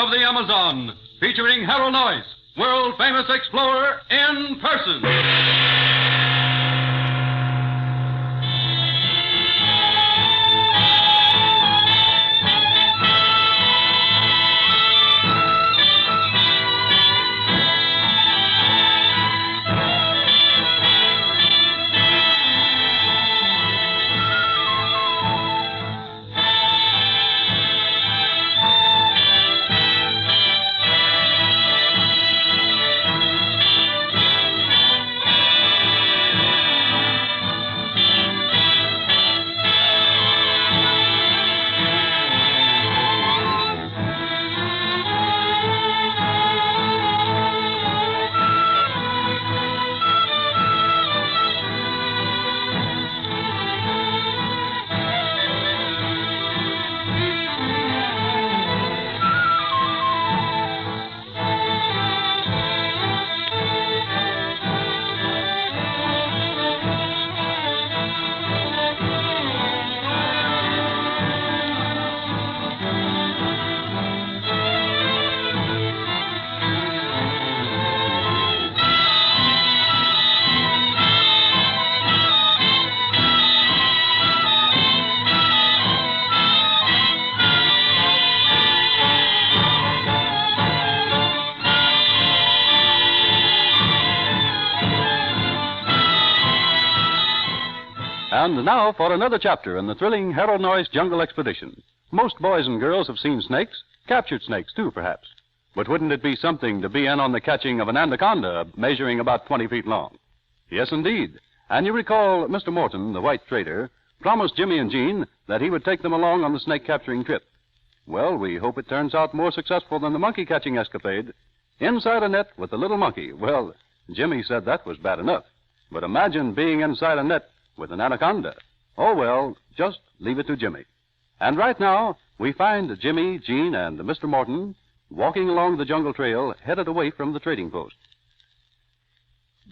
of the Amazon, featuring Harold Noyes, world-famous explorer in person. And now for another chapter in the thrilling Harold Noyes Jungle Expedition. Most boys and girls have seen snakes, captured snakes, too, perhaps. But wouldn't it be something to be in on the catching of an anaconda measuring about 20 feet long? Yes, indeed. And you recall Mr. Morton, the white trader, promised Jimmy and Jean that he would take them along on the snake-capturing trip. Well, we hope it turns out more successful than the monkey-catching escapade. Inside a net with a little monkey. Well, Jimmy said that was bad enough. But imagine being inside a net with an anaconda. Oh, well, just leave it to Jimmy. And right now, we find Jimmy, Jean, and Mr. Morton walking along the jungle trail headed away from the trading post.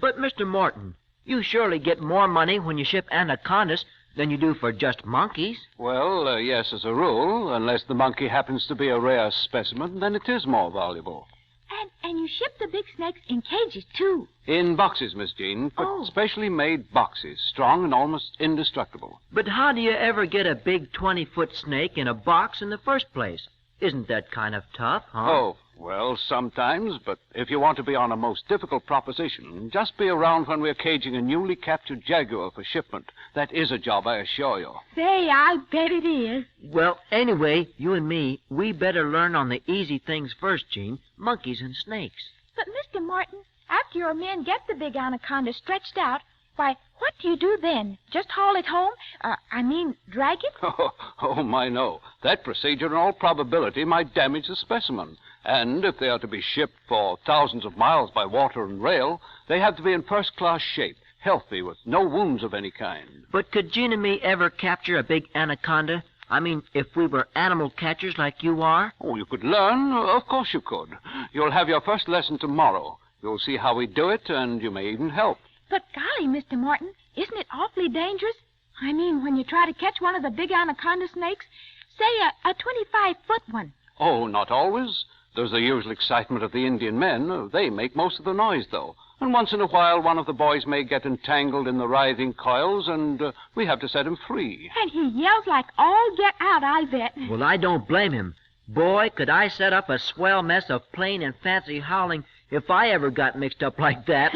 But, Mr. Morton, you surely get more money when you ship anacondas than you do for just monkeys. Well, yes, as a rule. Unless the monkey happens to be a rare specimen, then it is more valuable. And you ship the big snakes in cages, too. In boxes, Miss Jean, but specially made boxes, strong and almost indestructible. But how do you ever get a big 20-foot snake in a box in the first place? Isn't that kind of tough, huh? Oh, well, sometimes, but if you want to be on a most difficult proposition, just be around when we're caging a newly captured jaguar for shipment. That is a job, I assure you. Say, I bet it is. Well, anyway, you and me, we better learn on the easy things first, Jean. Monkeys and snakes. But, Mr. Martin, after your men get the big anaconda stretched out, why, what do you do then? Just haul it home? Drag it? Oh, my, no. That procedure, in all probability, might damage the specimen. And if they are to be shipped for thousands of miles by water and rail, they have to be in first-class shape, healthy, with no wounds of any kind. But could Jean and me ever capture a big anaconda? I mean, if we were animal catchers like you are? Oh, you could learn. Of course you could. You'll have your first lesson tomorrow. You'll see how we do it, and you may even help. But golly, Mr. Martin, isn't it awfully dangerous? I mean, when you try to catch one of the big anaconda snakes, say a 25-foot one. Oh, not always. There's the usual excitement of the Indian men. They make most of the noise, though. And once in a while, one of the boys may get entangled in the writhing coils, and we have to set him free. And he yells like all get out, I bet. Well, I don't blame him. Boy, could I set up a swell mess of plain and fancy howling if I ever got mixed up like that.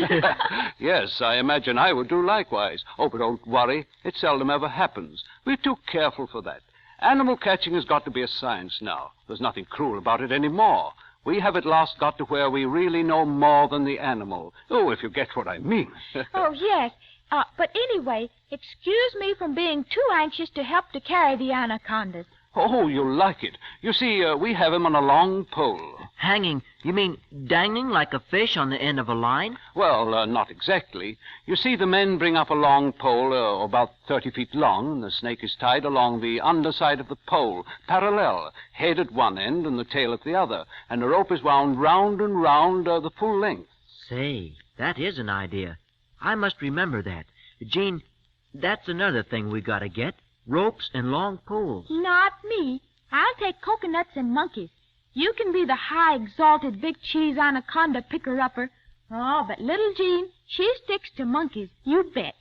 Yes, I imagine I would do likewise. Oh, but don't worry. It seldom ever happens. We're too careful for that. Animal catching has got to be a science now. There's nothing cruel about it anymore. We have at last got to where we really know more than the animal. Oh, if you get what I mean. Oh, yes. But anyway, excuse me from being too anxious to help to carry the anacondas. Oh, you'll like it. You see, we have him on a long pole. Hanging? You mean dangling like a fish on the end of a line? Well, not exactly. You see, the men bring up a long pole about 30 feet long, and the snake is tied along the underside of the pole, parallel, head at one end and the tail at the other, and the rope is wound round and round the full length. Say, that is an idea. I must remember that. Jean, that's another thing we got to get. Ropes and long poles. Not me. I'll take coconuts and monkeys. You can be the high, exalted, big cheese anaconda picker-upper. Oh, but little Jean, she sticks to monkeys, you bet.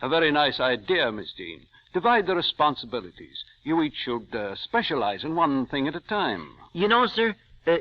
A very nice idea, Miss Jean. Divide the responsibilities. You each should specialize in one thing at a time. You know, sir,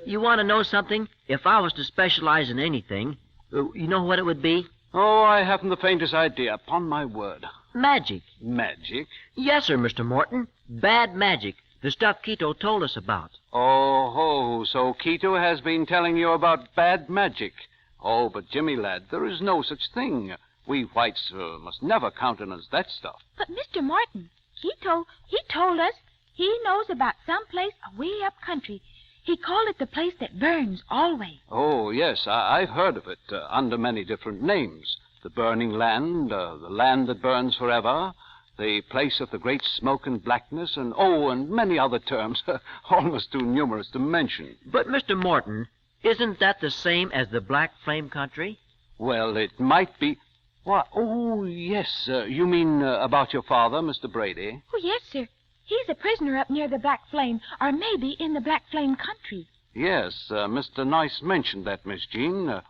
you want to know something? If I was to specialize in anything, you know what it would be? Oh, I haven't the faintest idea, upon my word. Magic. Magic? Yes, sir, Mr. Morton. Bad magic. The stuff Quito told us about. Oh, so Quito has been telling you about bad magic. Oh, but Jimmy, lad, there is no such thing. We whites must never countenance that stuff. But, Mr. Morton, he told us he knows about some place away up country. He called it the place that burns always. Oh, yes, I've heard of it under many different names. The burning land, the land that burns forever, the place of the great smoke and blackness, and many other terms, almost too numerous to mention. But, Mr. Morton, isn't that the same as the Black Flame country? Well, it might be. Why, oh, yes. You mean about your father, Mr. Brady? Oh, yes, sir. He's a prisoner up near the Black Flame, or maybe in the Black Flame country. Yes, Mr. Nice mentioned that, Miss Jean.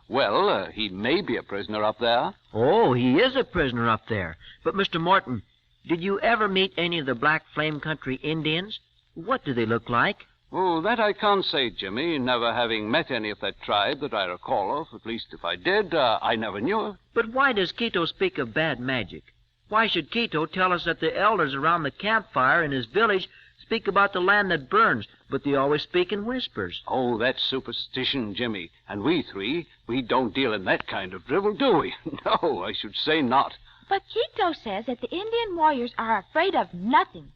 He may be a prisoner up there. Oh, he is a prisoner up there. But, Mr. Morton, did you ever meet any of the Black Flame country Indians? What do they look like? Oh, that I can't say, Jimmy, never having met any of that tribe that I recall of. At least if I did, I never knew it. But why does Quito speak of bad magic? Why should Quito tell us that the elders around the campfire in his village speak about the land that burns, but they always speak in whispers? Oh, that's superstition, Jimmy. And we three, we don't deal in that kind of drivel, do we? No, I should say not. But Quito says that the Indian warriors are afraid of nothing.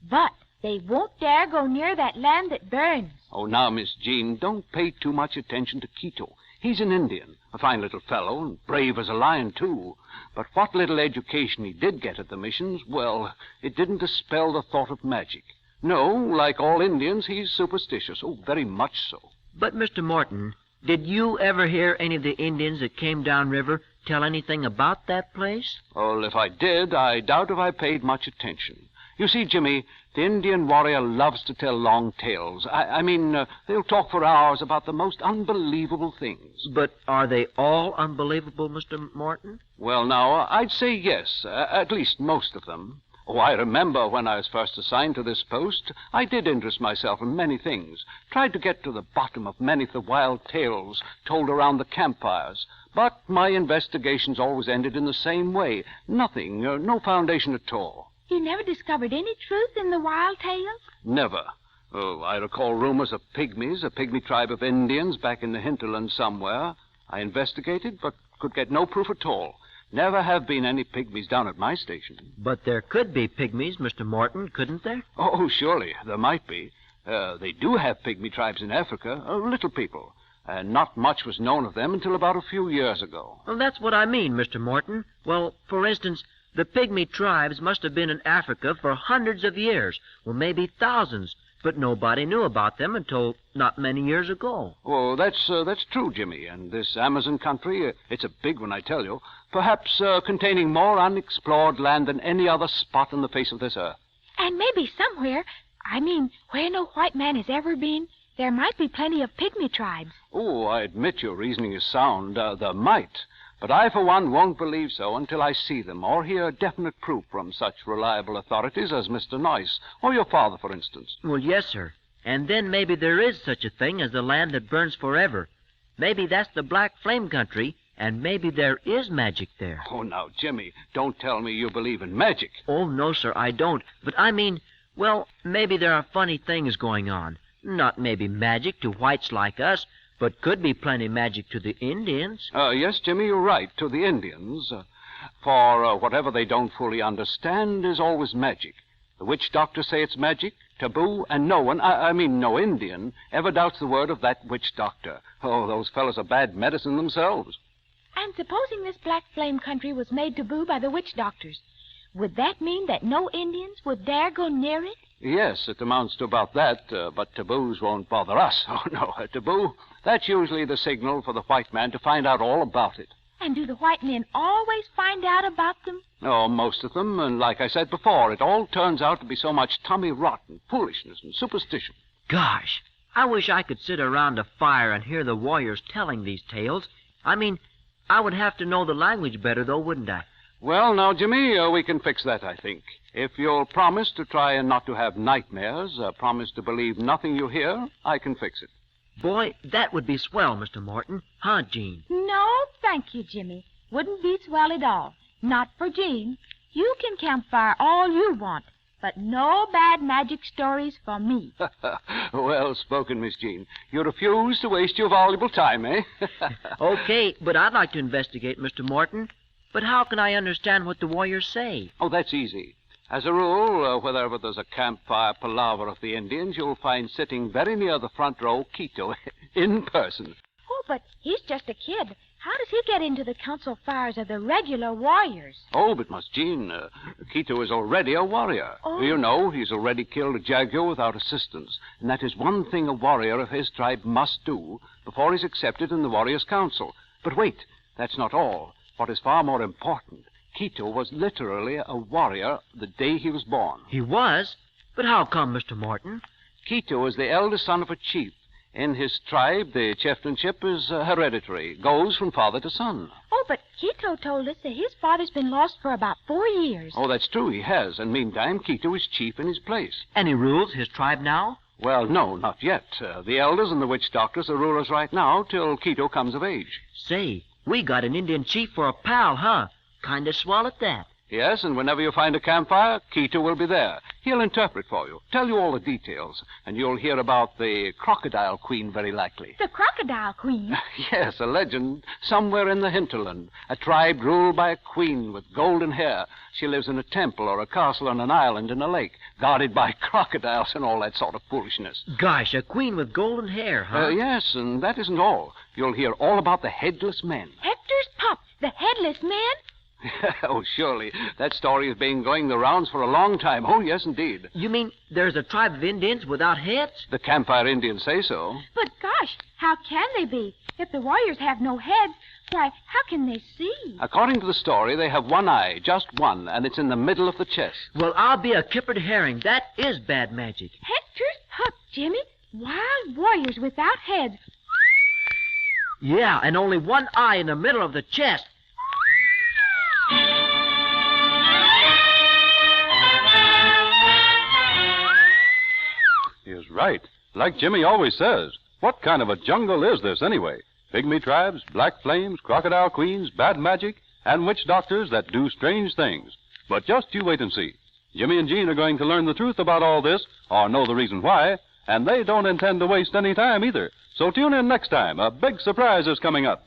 But they won't dare go near that land that burns. Oh, now, Miss Jean, don't pay too much attention to Quito. He's an Indian, a fine little fellow, and brave as a lion, too. But what little education he did get at the missions, well, it didn't dispel the thought of magic. No, like all Indians, he's superstitious. Oh, very much so. But, Mr. Morton, did you ever hear any of the Indians that came downriver tell anything about that place? Well, if I did, I doubt if I paid much attention. You see, Jimmy, the Indian warrior loves to tell long tales. I mean, they'll talk for hours about the most unbelievable things. But are they all unbelievable, Mr. Morton? Well, now, I'd say yes, at least most of them. Oh, I remember when I was first assigned to this post, I did interest myself in many things, tried to get to the bottom of many of the wild tales told around the campfires. But my investigations always ended in the same way. Nothing, no foundation at all. You never discovered any truth in the wild tales? Never. Oh, I recall rumors of pygmies, a pygmy tribe of Indians back in the hinterland somewhere. I investigated, but could get no proof at all. Never have been any pygmies down at my station. But there could be pygmies, Mr. Morton, couldn't there? Oh, surely, there might be. They do have pygmy tribes in Africa, little people. Not much was known of them until about a few years ago. Well, that's what I mean, Mr. Morton. Well, for instance, the pygmy tribes must have been in Africa for hundreds of years, or maybe thousands, but nobody knew about them until not many years ago. Oh, that's true, Jimmy. And this Amazon country, it's a big one, I tell you, perhaps containing more unexplored land than any other spot on the face of this earth. And maybe somewhere, where no white man has ever been, there might be plenty of pygmy tribes. Oh, I admit your reasoning is sound. There might. But I, for one, won't believe so until I see them or hear definite proof from such reliable authorities as Mr. Nice, or your father, for instance. Well, yes, sir. And then maybe there is such a thing as the land that burns forever. Maybe that's the Black Flame country, and maybe there is magic there. Oh, now, Jimmy, don't tell me you believe in magic. Oh, no, sir, I don't. But I mean, well, maybe there are funny things going on. Not maybe magic to whites like us, but could be plenty magic to the Indians. Yes, Jimmy, you're right, to the Indians. For whatever they don't fully understand is always magic. The witch doctors say it's magic, taboo, and no one, no Indian, ever doubts the word of that witch doctor. Oh, those fellows are bad medicine themselves. And supposing this Black Flame country was made taboo by the witch doctors, would that mean that no Indians would dare go near it? Yes, it amounts to about that, but taboos won't bother us. Oh, no, a taboo, that's usually the signal for the white man to find out all about it. And do the white men always find out about them? Oh, most of them, and like I said before, it all turns out to be so much tommy rot and foolishness and superstition. Gosh, I wish I could sit around a fire and hear the warriors telling these tales. I mean, I would have to know the language better, though, wouldn't I? Well, now, Jimmy, we can fix that, I think. If you'll promise to try and not to have nightmares, promise to believe nothing you hear, I can fix it. Boy, that would be swell, Mr. Morton. Huh, Gene? No, thank you, Jimmy. Wouldn't be swell at all. Not for Jean. You can campfire all you want, but no bad magic stories for me. Well spoken, Miss Jean. You refuse to waste your valuable time, eh? Okay, but I'd like to investigate, Mr. Morton. But how can I understand what the warriors say? Oh, that's easy. As a rule, wherever there's a campfire palaver of the Indians, you'll find sitting very near the front row Quito, in person. Oh, but he's just a kid. How does he get into the council fires of the regular warriors? Oh, but Miss Jean, Quito is already a warrior. Oh. You know, he's already killed a jaguar without assistance. And that is one thing a warrior of his tribe must do before he's accepted in the Warriors' Council. But wait, that's not all. What is far more important, Quito was literally a warrior the day he was born. He was? But how come, Mr. Morton? Quito is the eldest son of a chief. In his tribe, the chieftainship is hereditary, goes from father to son. Oh, but Quito told us that his father's been lost for about 4 years. Oh, that's true, he has. And meantime, Quito is chief in his place. And he rules his tribe now? Well, no, not yet. The elders and the witch doctors are rulers right now till Quito comes of age. Say, we got an Indian chief for a pal, huh? Kind of swell at that. Yes, and whenever you find a campfire, Quito will be there. He'll interpret for you, tell you all the details, and you'll hear about the Crocodile Queen very likely. The Crocodile Queen? Yes, a legend somewhere in the hinterland. A tribe ruled by a queen with golden hair. She lives in a temple or a castle on an island in a lake, guarded by crocodiles and all that sort of foolishness. Gosh, a queen with golden hair, huh? Yes, and that isn't all. You'll hear all about the headless men. Hector's pup, the headless man? Oh, surely. That story has been going the rounds for a long time. Oh, yes, indeed. You mean there's a tribe of Indians without heads? The campfire Indians say so. But gosh, how can they be? If the warriors have no heads, why, how can they see? According to the story, they have one eye, just one, and it's in the middle of the chest. Well, I'll be a kippered herring. That is bad magic. Hector's pup, Jimmy. Wild warriors without heads. Yeah, and only one eye in the middle of the chest. Is right. Like Jimmy always says. What kind of a jungle is this, anyway? Pygmy tribes, black flames, crocodile queens, bad magic, and witch doctors that do strange things. But just you wait and see. Jimmy and Jean are going to learn the truth about all this, or know the reason why, and they don't intend to waste any time either. So tune in next time. A big surprise is coming up.